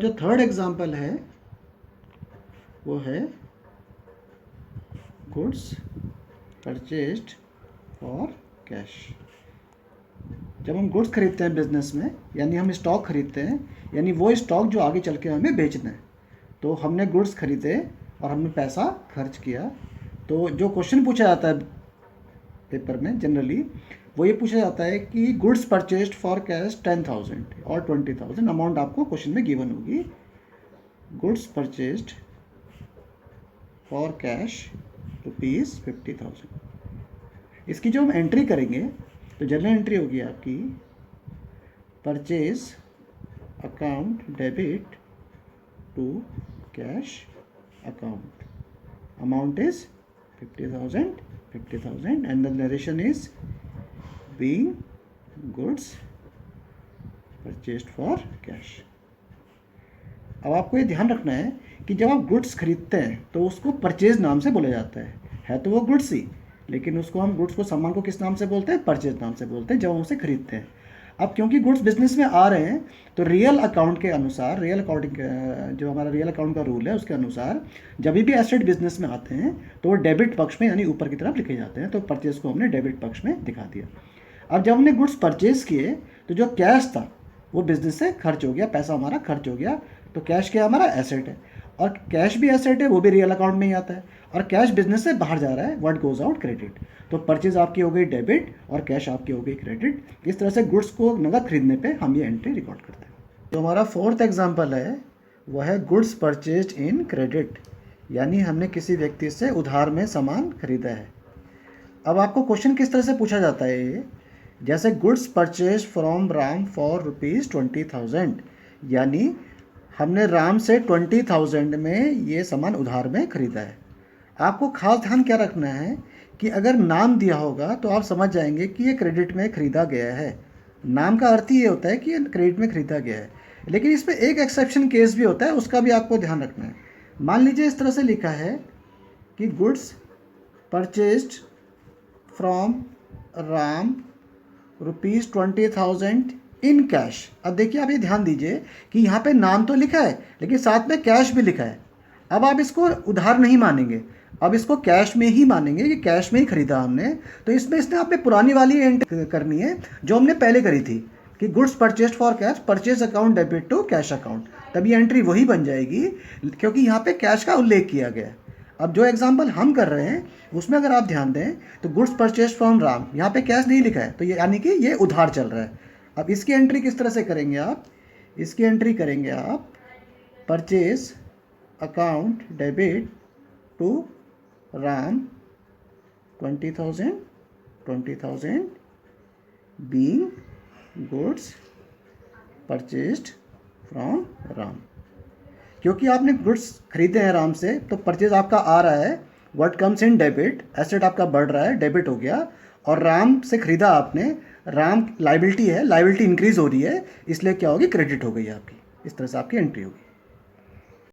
जो third example है वो है गुड्स परचेज्ड फॉर कैश। जब हम गुड्स खरीदते हैं बिजनेस में, यानी हम स्टॉक खरीदते हैं, यानी वो स्टॉक जो आगे चल के हमें बेचना है, तो हमने गुड्स खरीदे और हमने पैसा खर्च किया। तो जो क्वेश्चन पूछा जाता है पेपर में जनरली, वो ये पूछा जाता है कि गुड्स परचेज्ड फॉर कैश 10,000 और 20,000 अमाउंट आपको क्वेश्चन में गिवन होगी। Goods purchased for cash ₹50,000। इसकी जो हम एंट्री करेंगे तो जनरल एंट्री होगी आपकी purchase account debit to cash account, amount is 50,000 and the narration is being goods purchased for cash। अब आपको ये ध्यान रखना है कि जब आप गुड्स खरीदते हैं तो उसको परचेज नाम से बोला जाता है तो वो गुड्स ही, लेकिन उसको हम गुड्स को सामान को किस नाम से बोलते हैं? परचेज नाम से बोलते हैं जब हम उसे खरीदते हैं। अब क्योंकि गुड्स बिजनेस में आ रहे हैं तो रियल अकाउंट के अनुसार, रियल अकाउंटिंग जो हमारा रियल अकाउंट का रूल है उसके अनुसार जब भी एसेट बिजनेस में आते हैं तो वो डेबिट पक्ष में यानी ऊपर की तरफ लिखे जाते हैं। तो परचेज को हमने डेबिट पक्ष में दिखा दिया। अब जब हमने गुड्स परचेज किए तो जो कैश था वो बिजनेस से खर्च हो गया, पैसा हमारा खर्च हो गया। तो कैश क्या हमारा एसेट है, और कैश भी एसेट है, वो भी रियल अकाउंट में ही आता है, और कैश बिजनेस से बाहर जा रहा है, व्हाट गोज आउट क्रेडिट। तो परचेज आपकी हो गई डेबिट और कैश आपकी हो गई क्रेडिट। इस तरह से गुड्स को नगद खरीदने पे हम ये एंट्री रिकॉर्ड करते हैं। तो हमारा फोर्थ एग्जांपल है वह है गुड्स परचेज्ड इन क्रेडिट, यानी हमने किसी व्यक्ति से उधार में सामान खरीदा है। अब आपको क्वेश्चन किस तरह से पूछा जाता है ये, जैसे goods purchase from Ram for ₹20,000, यानी हमने राम से 20,000 में ये सामान उधार में ख़रीदा है। आपको खास ध्यान क्या रखना है कि अगर नाम दिया होगा तो आप समझ जाएंगे कि ये क्रेडिट में ख़रीदा गया है। नाम का अर्थ ही ये होता है कि ये क्रेडिट में ख़रीदा गया है, लेकिन इसमें एक एक्सेप्शन केस भी होता है, उसका भी आपको ध्यान रखना है। मान लीजिए इस तरह से लिखा है कि goods purchased from Ram ₹20,000 in cash. अब देखिए, आप ये ध्यान दीजिए कि यहाँ पे नाम तो लिखा है लेकिन साथ में कैश भी लिखा है। अब आप इसको उधार नहीं मानेंगे, अब इसको कैश में ही मानेंगे कि कैश में ही खरीदा हमने। तो इसमें आपने पुरानी वाली एंट्री करनी है जो हमने पहले करी थी कि goods purchased for cash, purchase account debit to cash account. तभी एंट्री वही बन जाएगी क्योंकि यहाँ पे कैश का उल्लेख किया गया है। अब जो एग्जाम्पल हम कर रहे हैं उसमें अगर आप ध्यान दें तो गुड्स परचेज फ्रॉम राम, यहाँ पे कैश नहीं लिखा है, तो ये यानी कि ये उधार चल रहा है। अब इसकी एंट्री किस तरह से करेंगे आप? इसकी एंट्री करेंगे आप purchase account debit to Ram 20,000 being goods purchased from Ram. क्योंकि आपने गुड्स खरीदे हैं राम से तो परचेज आपका आ रहा है, what comes in debit, asset आपका बढ़ रहा है, डेबिट हो गया। और राम से खरीदा आपने, राम लाइबिलिटी है, लाइबिलिटी इंक्रीज हो रही है, इसलिए क्या होगी? क्रेडिट हो गई आपकी। इस तरह से आपकी एंट्री होगी।